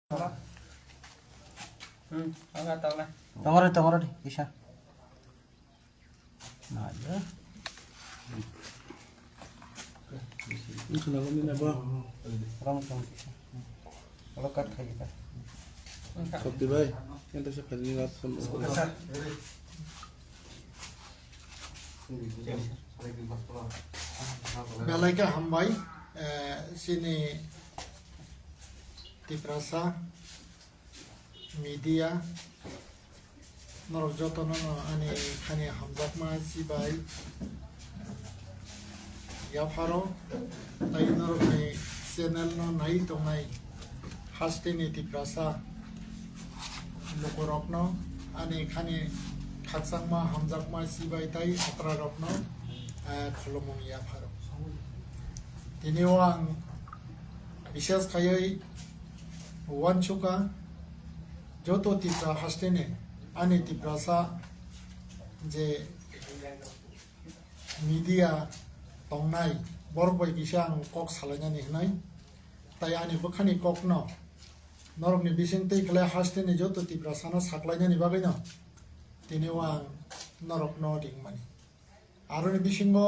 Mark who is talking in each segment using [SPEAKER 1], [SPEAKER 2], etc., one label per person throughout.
[SPEAKER 1] Tunggu deh, bisa. Nah, aja.
[SPEAKER 2] Ini kenapa ini apa?
[SPEAKER 1] Orang bisa. Kalau kat kayak kita.
[SPEAKER 2] Sakti bay, yang tadi saya kasih nggak sama.
[SPEAKER 3] Balaika hambai sini Tiprasa media norok jotono ani khani hamjak ma sibai ya pharo tai norok ni channel no nai to nai haste ni Tiprasa lokorok no ani khani khaksang ma hamjak ma sibai tai atra rok no khulomong ya pharo tini wang বিশেষ খাই one চুকা যত তিপ্রা হাসতেনে আনি তিপ্রাসা যে media টংনাই বরবই বিসাং cock সালাইনানি হনাই তাই আনি বখানি cock ন নরমনি বিসিং তৈ খলে হাসতেনে যত তিপ্রাসানো সাকলাইনানি বাগৈ ন তিনি ওয়াং নরক ন ডিংমানি আরনি বিসিংগ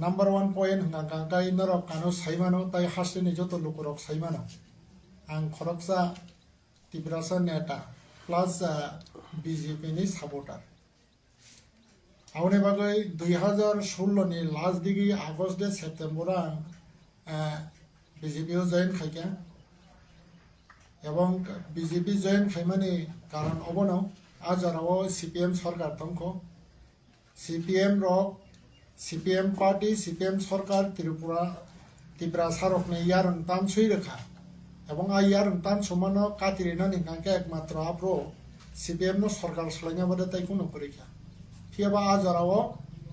[SPEAKER 3] Number 1 point hanggang kay norok kano saimano tay hasini joto lukurok saimano ang khoroksa Tiprasa neta plus BJP ni supporter awne bagai 2016 ni last digi August de September ang BJP join khaikya ebong BJP join khaimani karon obono ajarao CPM সরকার tongko CPM rok CPM party, CPM সরকার Tiprasa rokne yarang tam sui rekha এবং I yarang tam somano katirina ni nangke ekmatro apro CPM no Sarkar salanya bade tai kuno korikha thiaba ajarao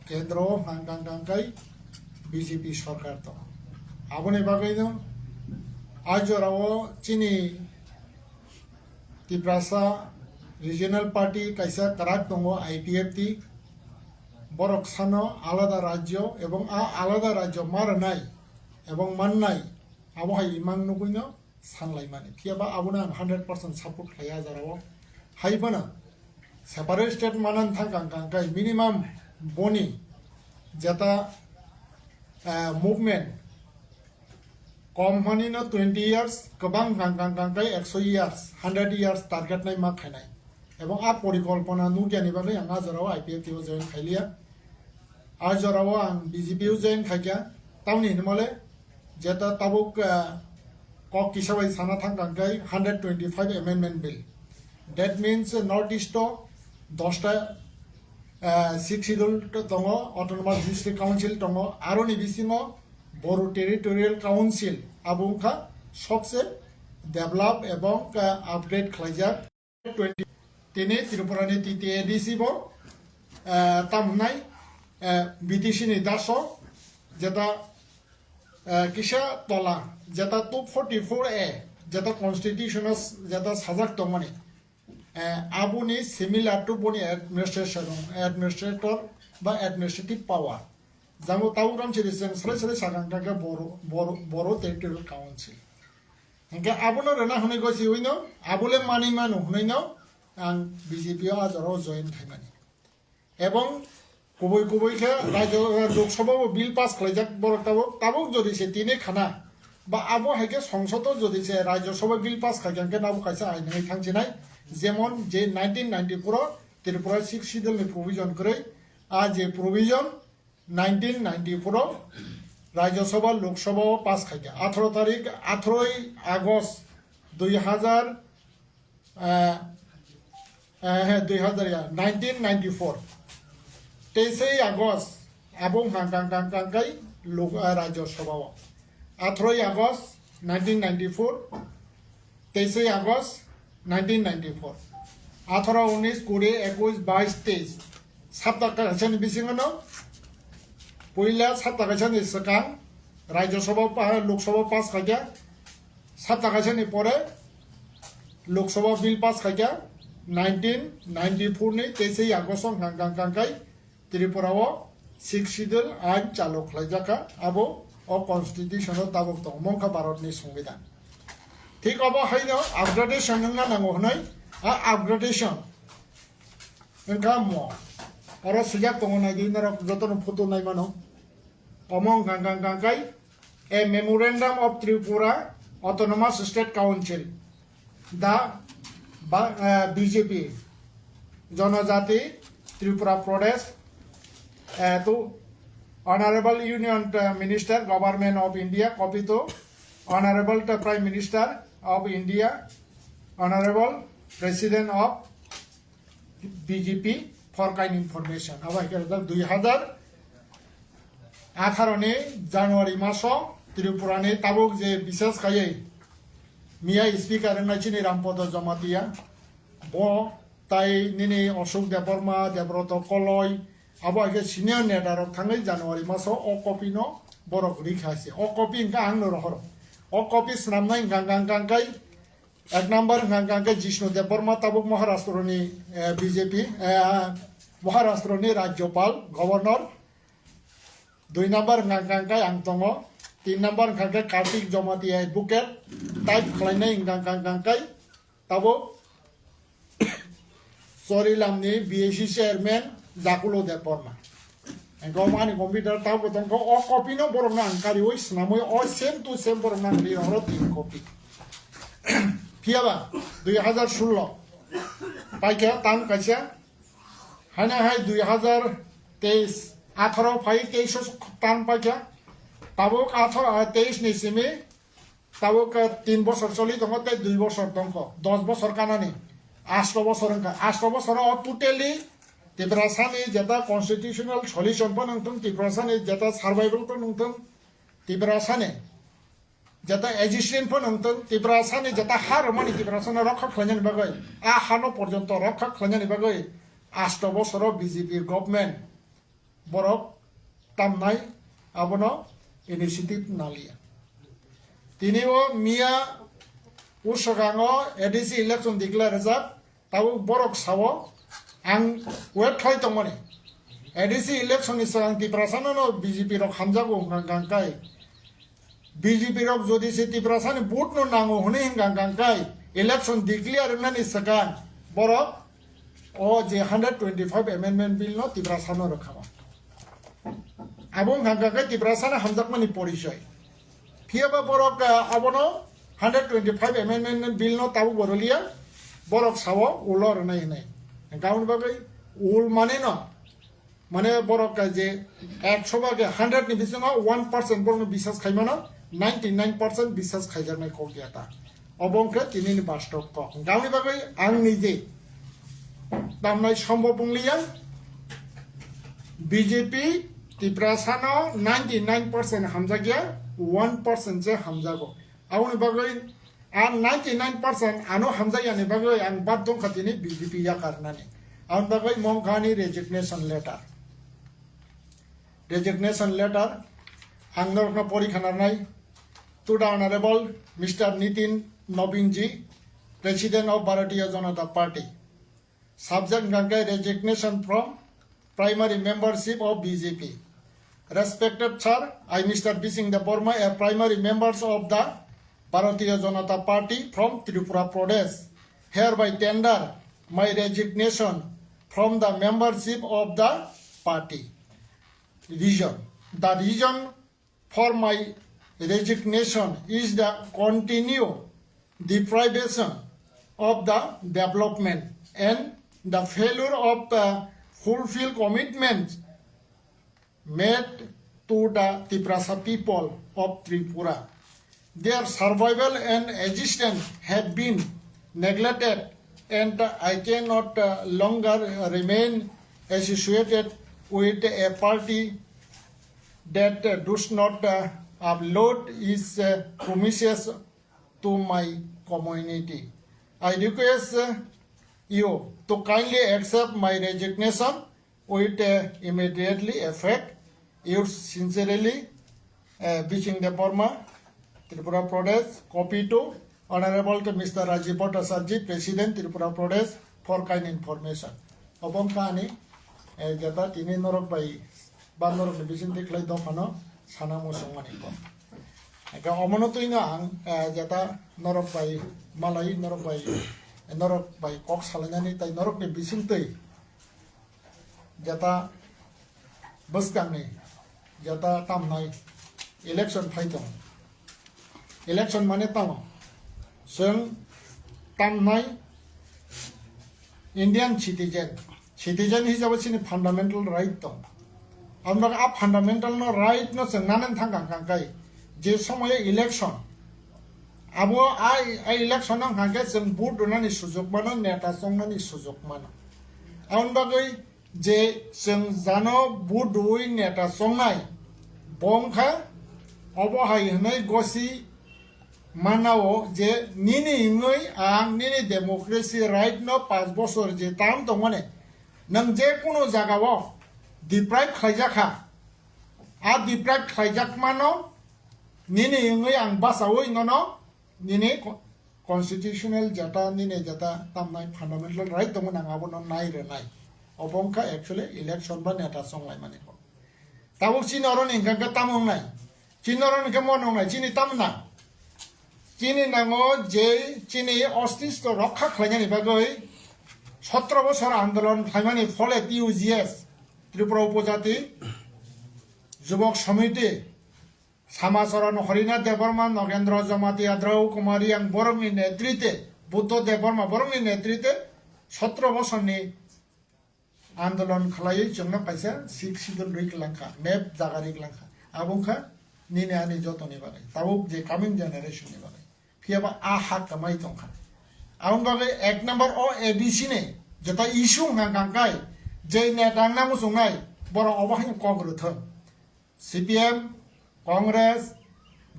[SPEAKER 3] kendro hangkai BJP Sarkar to abone bagai no ajarao chini Tiprasa regional party kaisa karak tongo IPFT বরক সানো আলাদা রাজ্য এবং আলাদা রাজ্য মার নাই এবং মান নাই আবহাই ইমাং নগুইন সানলাই মানে কিয়াবা আবুনা 100% সাপোর্ট খাইয়া যারাও হাইবানা সেপারেট স্টেট মানান থাকাং কাংকাই মিনিমাম বনি যেটা মুভমেন্ট কম হানিন 20 ইয়ার্স গোবাং কাংকাই 100 ইয়ার্স 100 ইয়ার্স টার্গেট নাই মা খাইনাই এবং পরিকল্পনা নুগিয়ানি বাগৈ আং আজরাও IPFT জয়েন খাইলিয়া আজরাও আং BJP জয়েন খাইয়া তাওনি হিনমলে যেটা তাবুক কক কিসাবাই সানা থাকাংকাই 125 amendment bill that means north east 10টা 6 শিডিউল দङ অটোনমাস ডিস্ট্রিক্ট কাউন্সিল দङ আরো নি বিসিङो বড় টেরিটোরিয়াল কাউন্সিল আবুংখা সবচেয়ে ডেভেলপ এবং আপগ্রেড খাইজাক 20 তিনি ত্রিপুরানি তৃতীয় এডিসি ব তামনাই বিটিসি নি দাস যেটা কিসা তলা যেটা 244A যেটা কনস্টিটিউশন যেটা সাজাক দমানি আবুনি সিমিলার টু বনি অ্যাডমিনিস্ট্রেটর বা অ্যাডমিনিস্ট্রেটিভ পাওয়ার জামো তাউরাম সিরিজেন সরে সরে সাগাংটাকে বড় টেরিটোরিয়াল কাউন্সিল হংকে আবুনো রেনা হনে গছি উইনো আবুলে মানি মানো হইনো আং BJP আজরাও জয়েন খাইমানি এবং কুবই রাজ্য লোকসভাও বিল পাস খাইজাক বরতাবো তাবুক যদি সে তিনে খানা বা আবো হাইকে সংসদ যদি সে রাজ্যসভা বিল পাস খাইজানকে নাবো খাইছে আইনাই থাংছিনাই যেমন যে 1994 ত্রিপুরা 6 শিডিউল নি প্রভিজন করে আ যে প্রভিজন 1994 রাজ্যসভা লোকসভা পাস খাইয়া 18 তারিখ 18 আগস্ট 2000 1994 23 আগস্ট আবং হাংকাংকাই লোক রাজ্যসভা 18 আগস্ট 1994 23 আগস্ট 1994 18 19 20 21 22 23 সাতটা কাছেন বিসিঙনো পয়লা সাতটা কাছেন সকাং রাজ্যসভা লোকসভা পাস খাইয়া সাতটা কাছেন পরে লোকসভা বিল পাস খাইয়া 1994 ni 23 August hangkai Tripurao 6 schedule আইন চালু খাইজাকা আবো ও কনস্টিটিউশন তাবক দং মংখা ভারতনি সংবিধান ঠিক अब हाइनो अपग्रेडेशन नंगा नांगौ हनै अपग्रेडेशन नोंका म अर सुजाब दङ नायदि नरक जतन फटो नायमानो अमं गांगांगांगाय a memorandum of Tripura autonomous state council दा बीजेपी जनजाति त्रिपुरा प्रदेश to Honorable Union Minister Government of India copy to Honorable Prime Minister of India Honorable President of BJP for kind information अब हेर 2018 ने जनवरी मासो त्रिपुरा ने ताबुक जे विशेष खायै मिया स्पीकर नाचिनि रामपद जमातिया बो ताई निनि अशोक देबबर्मा देबब्रत कलय अब आगे सिनियर नेतार थांनाय जानुवारि मासाव अ कपि न बरक रिखासे अ कपि इंका आंनो रहर अ कपि स्नामनाय गांगांगांगाय एक नंबर गांगांगाय जिष्णु देबबर्मा ताबुक महाराष्ट्रनि बीजेपी महाराष्ट्रनि राज्यपाल गवर्नर 2 नंबर गांगांगाय आं दङ 3 नंबर गांगांगाय कार्तिक जमाति एडवोकेट टाइप खालायनाय गांगांगांगाय ताबुक सरिलामनि बीएससी चेयरमैन जाकुलो देबबर्मा गमानि कम्पिउटार ताव बतनखौ अ कपि न बरना अंकारि ओइ स्नामै अ सेम टू सेम बरना लिरहर 3 कपि फियाबा 2016 पाइका तां काइसा हाना हाय 2023 18 फाइ 23 तां पाइका ताबुक 23 नि सिमे ताबुक 3 बছর चलि दङ ते 2 बছর दङ 10 बছर कानानि 8 बছर अंका 8 बছर अ totally Tibrasan is jata constitutional solution pa nungtung Tibrasan is jata survival pa nungtung Tibrasan jata existence pa nungtung Tibrasan is jata har mani Tibrasan rakha khanyan bagai a hano porjonto rakha khanyan bagai 8 বছর BJP government borok tamnai abono initiative nalia tinio mia usagango ADC election declare result tabu borok sawo ang web khai tongmani ADC election is ang Tibrasan no BJP rok hamjago gangkai BJP rok jodi se Tibrasan vote no nango hone gangkai election declare nani sakan borok o je 125 amendment bill no Tibrasan no rakhama abong gangkai Tibrasan hamjakmani porishoy phiaba borok abono 125 amendment bill no tabu borolia borok sawo ulor nai nai gown बागै उल माने न माने बरक जे 100 बागे 100 नि बिसंगा 1% बरनो बिसास खाइमा न 99% बिसास खाइजानाय को गयाता अबंके तिनिनि बास्तव क gown बागै आं निजे दामनाय सम्भव बुंलिया बीजेपी तिब्रासानो 99% हामजागिया 1% जे हामजागो आउन बागै and 99% ano hamzaya ni bagay ang badong katini BJP ya karnani ang bagay mongkani resignation letter ang norok na porikhanar nai to the Honorable Mr. Nitin Nobin ji President of Bharatiya Janata Party subject gangai resignation from primary membership of BJP respected sir I Mr. Bising Deborma a primary members of the Bharatiya Janata Party from Tripura Pradesh hereby tender my resignation from the membership of the party. Reason. The reason for my resignation is the continued deprivation of the development and the failure of fulfill commitments made to the Tibrasa people of Tripura. Their survival and existence have been neglected and I cannot longer remain associated with a party that does not upload its promises to my community. I request you to kindly accept my resignation with immediately effect. Yours sincerely, Bising Deborma, Tripura Pradesh, copy to Honorable Mr. Rajiv Bhattacharya, President Tripura Pradesh, for kind information. Obong kani, jata tini norok bai, ban norok ni bisin tiklay do kano, sana mo songmani ko. Eka omono tuino ang jata norok bai malai norok bai kok salanyani tai norok ni bising tui jata buskang ni jata tamnai election phaitong election mane tamo sung tamnai Indian citizen hisabe sini fundamental right tong আমরা আ fundamental no right no sengnanen thangkang kangkai je somoye election abo ai election nang hangke seng vote donani sujok mano neta songnani sujok mano aun bagai je seng jano vote doi neta songnai bongkha obo hai hnai gosi manao je nini ngoi ang nini democracy right no 5 বছর je tam tongone nang je kono jagao deprive khaijaka a deprive khaijak mano nini ngoi ang basawoi ngono nini constitutional jata nini jata tamnai fundamental right tong nang abono nai re nai obongka actually election ba neta songlai mane ko tabu chinoron ingka ka tamong nai chinoron ke monong nai chini tamna chini nango je chini অস্তিত্ব রক্ষা খাইনি বাগৈ 17 বছর আন্দোলন খাইমানি ফলে টিউজিএস ত্রিপুরা উপজাতি যুবক সমিতি সামাচরণ হরিনাথ দেববর্মা নগেন্দ্র জমাতি আদ্রাউ কুমারী আং বরংনি নেতৃত্বে বুদ্ধ দেববর্মা বরংনি নেতৃত্বে 17 বছরনি আন্দোলন খালাই জন্য কাইসা শিখ শিদুল রিকলাংখা মেপ জাগারিক লাংখা আবংখা নিনে আনি যতনি বানাই তাও যে কামিং জেনারেশননি বানাই ফিয়াবা আ হাত কামাই তংখা আউন বাগে 1 নম্বর ও এবিসি নে যেটা ইস্যু গাঙ্গাই যে নেতা নামু সংনাই বড় অবহাই কংগ্রেস সিপিএম কংগ্রেস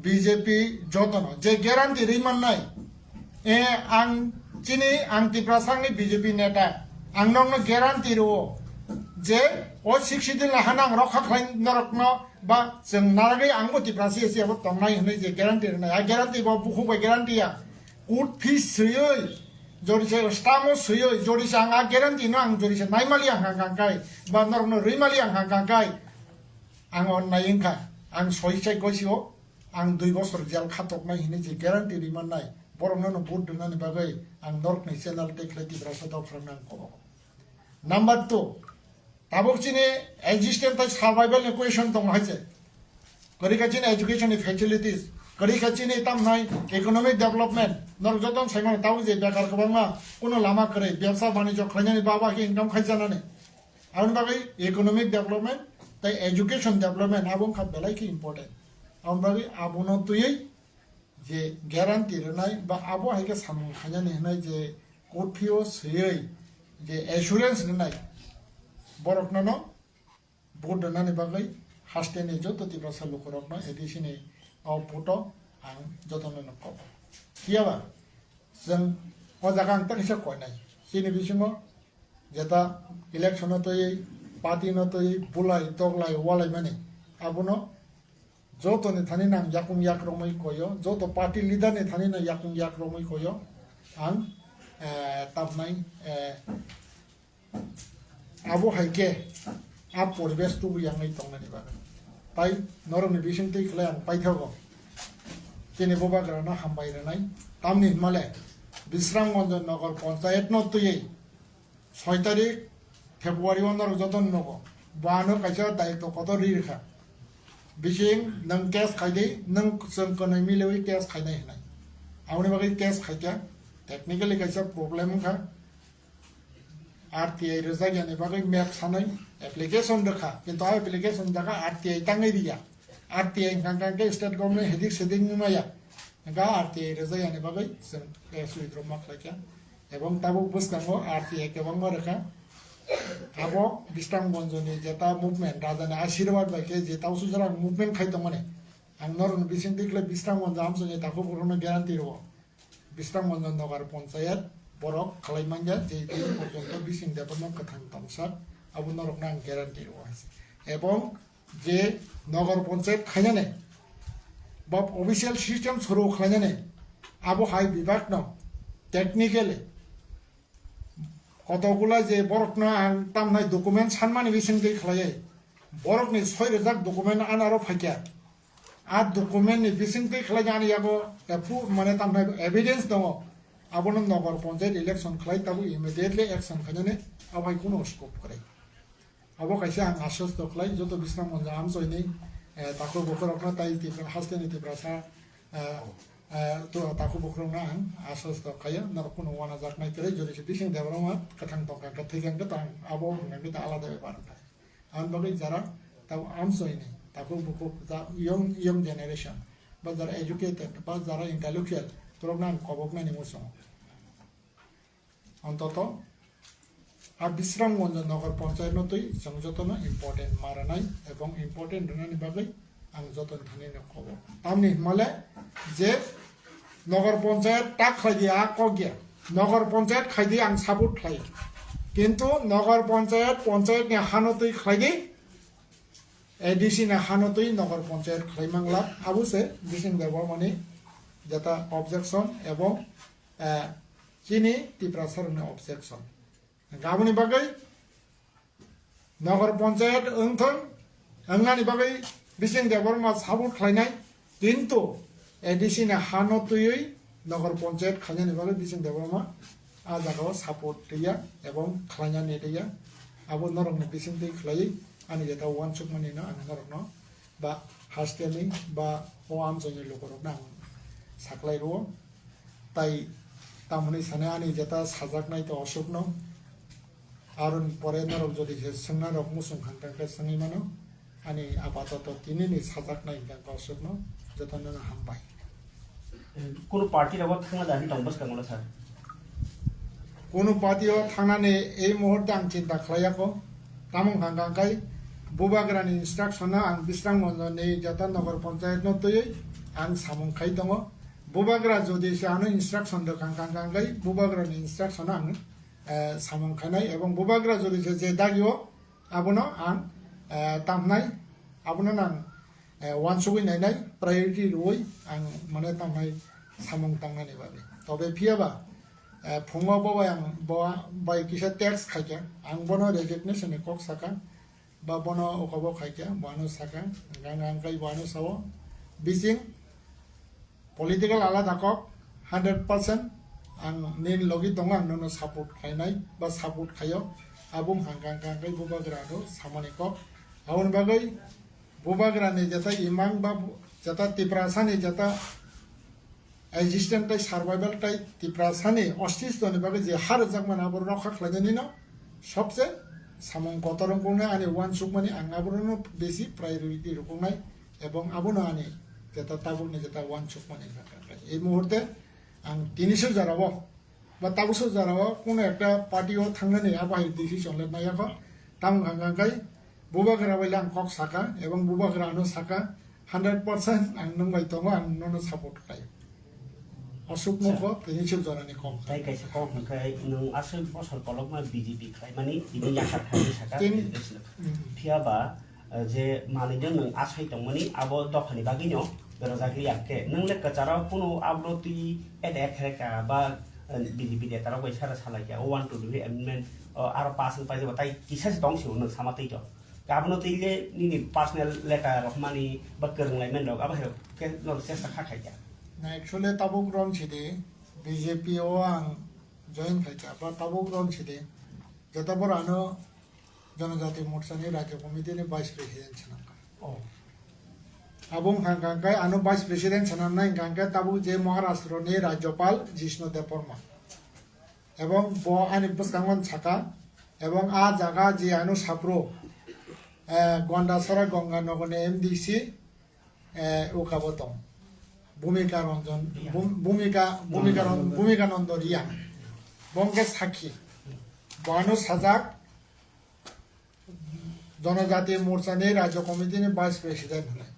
[SPEAKER 3] বিজেপি যতন যে গ্যারান্টি রিমান নাই এ আং চিনি আং ত্রিপুরাসাংনি বিজেপি নেতা আং নং গ্যারান্টি রো যে ও শিক্ষিত লাহানাং রক্ষা খাই নরকন বা जों नारागै आंबो ত্রিপুরাসি एसे अब तंनाय होनै जे ग्यारान्टी होनाय आ ग्यारान्टी बा बुखुबाय ग्यारान्टीया कुट फिस सयै जरिसे स्टामो सयै जरिसे आं आ ग्यारान्टी न आं जरिसे नायमालि आं गांगाय बा नरनो रैमालि आं गांगाय आं अननायिंखा आं सयसाय गसिओ आं 2 বছর जेल खातकनाय होनै जे ग्यारान्टी रिमाननाय बरमनो बुट दोनानि बागै आं नरकनि चेनेल टेक्ले ত্রিপুরাসা दफ्रांनां को नम्बर 2 ताबुकचिनि एक्जिस्टेंट सार्वाइवल इक्वेशन दं हाइसे करिकाचिनि एजुकेशन फैसिलिटीज करिकाचिनि तामनाय इकोनॉमिक डेवलपमेंट नर जतन साइमान ताउ जे बेकार गोबांमा कोनो लामा करे व्यवसाय वाणिज्य खालायनानै बाबा के इनकाम खायजानानै आउन बागै इकोनॉमिक डेवलपमेंट ताइ एजुकेशन डेवलपमेंट आबुं खा बेलाय कि इम्पोर्टेंट आउन बागै आबुनो तुयै जे ग्यारान्टी रनाय बा आबो हायके सामु खायनानै होनाय जे कोड फिओ सयै जे एश्योरेंस रनाय बरकनो भोट दोनानि बागै हास्टेनि जत ত্রিপুরা लोकरकनो एडिसिनि आउटपुटो आं जतनो को कियाबा जों ओ जागा आं तकिसा कोयनाय सिनि बिसिमो जेता इलेक्शन तयै पार्टी न तयै बुलाय तगलाय वालाय माने आबुनो जतनि थानि नाम याकुम याक्रमै कोयो जत पार्टी लिडार नि थानि ना याकुम याक्रमै कोयो आं ताबनाय आबो हाइके आप परिवेश तो यांगै तंगनानि बागै ताइ नरमनि बिसिंति खलाय आं पाइथागो जेने बोबाग्राना हामबायरानाय तामनि माले बिश्रामगंज नगर पंचायत न तुयै 6 तारिख फेब्रुवारि 15 जतन नगो बानो काइसा दायित्व कत रिरखा बिसिं नों केस खायदै नों जों कनै मिलेवै केस खायनाय होनाय आउनि बागै केस खायता टेक्निकली काइसा प्रब्लेम खा RTI रजागियानि बागै मेप सानै एप्लिकेशन देखा किन्तु आ एप्लिकेशन दागा RTI ताङै रिया RTI गांगांगे स्टेट गवर्नमेंट हेदिक सेदिं निमाया गा RTI रजागियानि बागै जों केस विथड्र माख्लायका एवं ताबो बुसनांगो RTI केबां मारखा आबो बिस्तामगंजनि जेता मुभमेन्ट राजानि आशीर्वाद बायके जे तावसु जरा मुभमेन्ट खायदों माने आं नरन बिसिं दिखले बिस्तामगंज आमसनि ताखौ बरनो ग्यारान्टी रो बिस्तामगंज नगर panchayat borok kalaimanja je porjonto bising department kathang tamsa abu norok nang guarantee rohas ebong je nogor panchayat khainane bab official system soro khainane abu hai bibak no technically kotogula je borok na ang tamnai document sanmani bising dei khlaye borok ni 6000 document anaro phakya আর document বিসিংটি খেলাই জানি যাবো মানে তার evidence দङ আবনো নগর panchayat election খেলাই তাবো immediately action খাইনাनै আবাই কোনো scope করে আবো কাইছে আं আশ্বস্ত খেলাই যত বিশ্রাম মঞ্জা আম জয়নি তাকো বকরকনা তাই তীব্র হাসতেনি তীব্রসা তো তাকো বকরকনা आं आश्वस्त खायो नर কোনো ওয়ানা জাকনাই করে যদি বিসিং দেবরমা কাথাং তকা কাথিগাং কাতাং আবো নাকি তা আলাদা ব্যাপার আন বাগै যারা তাও আম জয়নি তাকো বকো ইয়ং জেনারেশন বা যারা এডুকেটেড বা যারা ইন্টেলেকচুয়াল তোরকনা কবকনানি মোসং অন্তত আর বিশ্রামগঞ্জ নগর পঞ্চায়েত নতই जों যতনো ইম্পর্টেন্ট মারানাই এবং ইম্পর্টেন্ট রনানি বাগै आं যতন থানিनो खबर तामनि माले जे नगर पञ्चायत टाक खाइदि आ कगिया नगर पञ्चायत खाइदि आं सापोर्ट खायो किन्तु नगर पञ्चायत नि हानतै खाइदि एडिसि नि हानतै नगर पञ्चायत खाइमांला आबुसे बिसिं देबो माने जता ऑब्जेक्शन एवं चिनी टिप्रासरनि ऑब्जेक्शन गाबनि बागै नगर पञ्चायत ओंथों ओंनानि बागै बिसिं देबरमा सापोर्ट खाइनाय किन्तु एडिसि नि हानतै नगर पञ्चायत खाइनानि बागै बिसिं देबरमा आ जागाव सापोर्ट गैया एवं खाइनानि गैया आबो नरंनि बिसिं दै खाइ आनि जेता वानसुक मानिनो आनि नरंनो बा हास्टेनि बा ओ आमजनि लोगरना साख्लायरो ताई तामनि साने आनि जेता साजाकनाय तो अशोकनो आरुन परे नरक जदि सोंना रक मुसुं खांथांखौ सोङै मानो आनि आपातत तिनिनि साजाकनाय अशोकनो जतन हामबाय
[SPEAKER 4] কোনো পার্টির আবার থানা দাবি দंबस কাঙ্গলা স্যার
[SPEAKER 3] কোনো पार्टीयाव थांनानै এই মুহূর্তে आं चिन्ता खालायाखै तामुं हांगांखाय बुबाग्रानि इन्स्ट्राक्शना आं बिस्रांगन्जनि जता नगर पञ्चायत नतयै आं सामुंखाय दङ बुबाग्रा जदि सानो इन्स्ट्राक्शन दखांखांखाय बुबाग्रानि इन्स्ट्राक्शना आं सामुंखानाय एवं बुबाग्रा जदि जे दागियो आबनो आं तामनाय आबनो आं वानसुगै नायनाय प्रायोरिटी रोय आं माने तामनाय सामुं तांनानै बाबे तबे फियाबा फुङाव बाबाय आं बाय किसा टैक्स खाइया आं बनो रेजिगनेशन कक साका बा बनो अकबो खाइया बानो साका गांगांखाय बानो सावो बिसिं पलिटिकल आलादा कक 100% आं निन लगी दङ आं ननो सापोर्ट खाइनाय बा सापोर्ट खायो आबुं हांगांखाय बुबाग्रानो सामानि कक आउन बागै बुबाग्रानि जता इमां बा जता तिप्रासानि जता एक्जिस्टेंट टाइप सार्वाइवल टाइप तिप्रासानि अस्तित्वनि बागै जे हार जागमान आबर रखा खालायनायनि न सबसे सामं कतरं बुंनाय आनि वानसुक माने आं आबरनो बेसि प्रायोरिटी रुकुनाय एवं आबनो आनि जता ताबुनि जता वानसुक माने এই মুহূর্তে आं 300 जाराव बा 300 जाराव কোনো একটা পার্টিও থাঙ্গানি আবাই ডিসিশন লেনায়াखौ ताम हांगांखाय बुबाग्रा बायला आं कक साका एवं बुबाग्रानो साका 100% आं नंबाय दङ आं ननो सापोर्ट खायो अशोक मखो 300 जारानि कम
[SPEAKER 4] তাই কাইছে কম খাই নং আসল বছর কলকমা বিজেপি খাই মানে ইনি আশা খাই সাকা ফিয়াবা যে মানিদों नों आसाय दं माने आबो दखानि बागिनो बेरजागि याके नों लेका चाराव कोनो आब्रति एडेक हेका बा बिजेपि देताराव बैसारा सालायया 1 to 2 एमेंडमेंट आरो पास पाइजे बताइ किसास दंसिउ नों सामातै द गाबनो तैले निनि पर्सनल लेटार अफ मानि बा करंलायमेन दग आबा के न सेसा खाखाया
[SPEAKER 3] एक्चुअली ताबुक रन छिदे बीजेपी ओ आं जॉइन खाइचा बा ताबुक रन छिदे जता बरानो जनजाति मोर्चानि राज्य कमिटिनि वाइस प्रेसिडेंट छनाका आबुं हांगांखाय आनो वाइस प्रेसिडेंट छनामनाय गांगा ताबुक जे महाराष्ट्रनि राज्यपाल जिष्णु देवबर्मा एवं ब आनि बसकांगन छाका एवं आ जागा जे आनो साप्रो गंडासरा गंगानगरनि एमडीसी उकाबतम भूमिका रंजन भूमिका नंदरिया बंगे साखी बानो साजाक जनजाति मोर्चानि राज्य कमिटिनि वाइस प्रेसिडेंट हनाय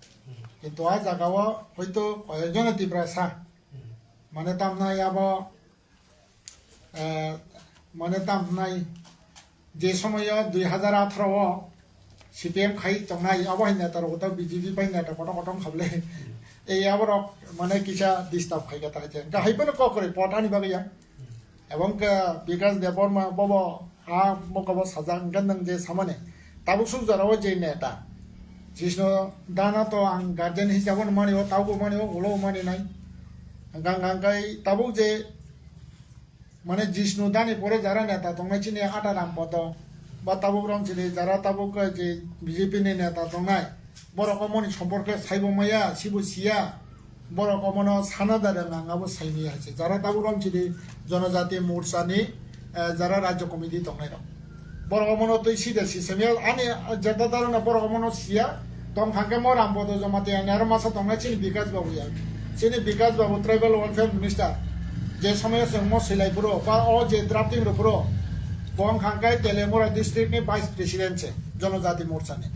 [SPEAKER 3] किन्तु आ जागाव हयतो कयजन तिप्रासा माने तामनाय आबो माने तामनाय जे समय 2018 सीपीएम खाई तंनाय आबो हिनातर गता बीजेपी पाइनाता कटम खाबले এই আবার মানে কিসা ডিস্টার্ব খাইকা তাইছে গাহাইপন ককরে পটানি বাগিয়া এবং বিকাশ দেববর্মা বব আ মকব সাজাং গন্দং যে সামনে তাবু সুজারাও যে নেতা जिष्णु दाना तो आं गार्जेन हिसाबै मानियो तावबो मानियो उलो मानिनाय गांगांगाय ताबो जे माने जिष्णु दानि परे जारा नेता दंनाय चिनि आटा रामपद बा ताबो रमचिनि जारा ताबो जे बीजेपी नि नेता दंनाय बर कमनि सम्पर्के साइबमाया सिबुसिया बर कमन सानादारे नांगाबो साइनि आछे जारा ताबो रमचिनि जनजाति मोर्चानि जारा राज्य कमिटि दंनाय दं बर कमन तो सिदे सिसेमिया आनि जेता दारना बर कमन सिया दं हांके म रामपद जमाते आरो मासा दंनाय चिनि विकास बाबुया चिनि विकास बाबु ट्राइबल वेलफेयर मिनिस्टार जे समय जों मसिलाइपुरो बा अ जे ड्राफ्टिं रुपुरो बं खांकाय तेलेमुरा डिस्ट्रिक्ट नि वाइस प्रेसिडेंट छे जनजाति मोर्चा ने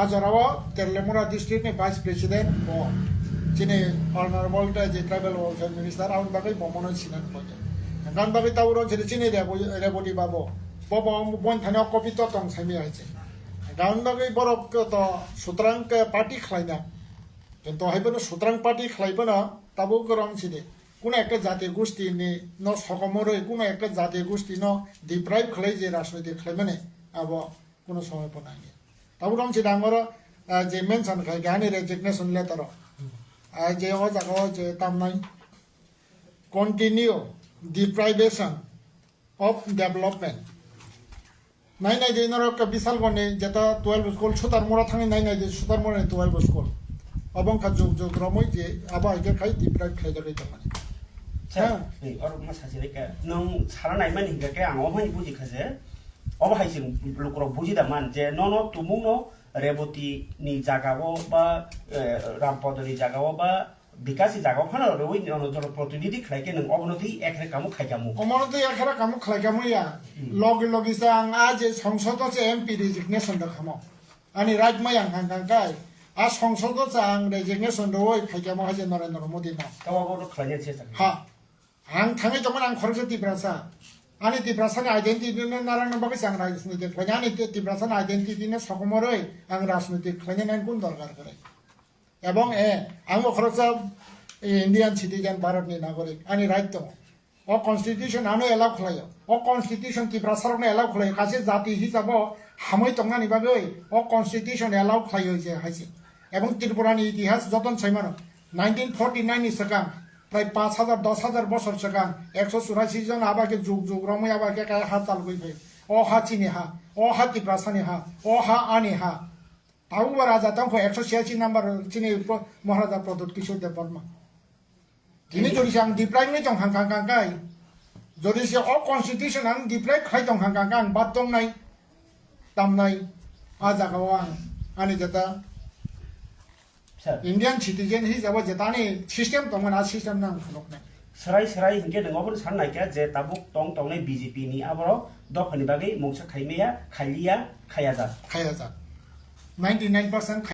[SPEAKER 3] आजराव तेलेमुरा डिस्ट्रिक्ट नि वाइस प्रेसिडेंट ब चिनि ऑनरेबल जे ट्राइबल वेलफेयर मिनिस्टार आउन बागै बमनो सिनान पजे गान बागै ताउरो जे चिनि रेबोटी बाबो बबो बन थाना कपि तो तंग साइमि आइছে गान बागै बरक तो सुत्रंग पार्टी खलाइना কিন্তু হাইবনো সুতরাং পার্টি খাইবনা তাবো গরম ছিনে কোন একটা জাতীয় গোষ্ঠী নি ন সকমরে কোন একটা জাতীয় গোষ্ঠী ন ডিপ্রাইভ খাই যে রাজনৈতিক খাইমানে আব কোন সময় পনাই তাবো রম ছি ডাঙর যে মেনশন খাই গানি রেজিগনেশন লেটার যে ও জায়গা যে তামনাই কন্টিনিউ ডিপ্রাইভেশন অফ ডেভেলপমেন্ট নাই নাই যে নরক বিশাল গনে যেটা 12 স্কুল সুতার মোড়া থানি নাই নাই যে সুতার মোড়া 12 স্কুল अबंखा जुग जुग रमै जे आबा इके खाइ दिप्राइ खाइदरै दमाने
[SPEAKER 4] ए अरु मा सासे लेका नों सारानाय मानि हिगाके आं अबहाय बुजि खाजे अबहाय जों लुकर बुजिदा मान जे न तुमुं न रेबती नि जागाव बा रामपदनि जागाव बा विकासि जागाव फाना रवै जन प्रतिनिधि खाइके नों अबनति एकरे कामु खाइकामु
[SPEAKER 3] अमनति एकरे कामु खाइकामु या लगे लगे सा आं आज संसद से एमपी रेजिगनेशन दखामो अनि राजमा आं हांगांगाय आ संसद आं रेजिगनेशन दय खाइकामो हाजे नरेन्द्र मोदी ना
[SPEAKER 4] तावाबो खाइने छे
[SPEAKER 3] हा आं थाङै दमन आं खरसे तिब्रासा अनि तिब्रासानि आइडेन्टिटी न नारायण बागै सांग राजनीति खाइनानि तिब्रासानि आइडेन्टिटी न सकमरै आं राजनीति खाइने नाइन गुण दरकार करे एवं आं खरसा इंडियन सिटीजन भारतनि नागरिक अनि राइट दं अ कन्स्टिट्यूशन आनो एलाउ खालायो अ कन्स्टिट्यूशन तिब्रासारनो एलाउ खालायो कासे जाति हिसाबाव हामै दंनानि बागै अ कन्स्टिट्यूशन एलाउ खालायो जे हाइसे एवं त्रिपुरानि इतिहास जतन छैमानो 1949 नि सिगां प्राय 5000 10000 बছর सिगां 184 जन आबाके जुग जुग रमै आबाके काय हा चालगै अ हा चिनि हा अ हा तिब्रासानि हा अ हा आनि हा ताउ राजा तंखो 186 नम्बर चिनि महाराजा प्रदोत किशोर देव बर्मा दिनै जरिसे आं दिप्राइम नि दं हांगांगांगाय जरिसे अ कन्स्टिट्यूशन आं दिप्राइम खाइ दं हांगांगां बात दंनाय दामनाय आ जागाव आं आनि जता इंडियन सिटीजन हिसाबै जेतानि सिस्टेम दंमोन आ सिस्टेम नां खनकनाय
[SPEAKER 4] सराय सराय हिंके नङाबो साननाय के जे ताबुक टं टंनाय बीजेपी नि आबरो दफानि बागै मुंसा खाइमेया खालिया खायाजा 99%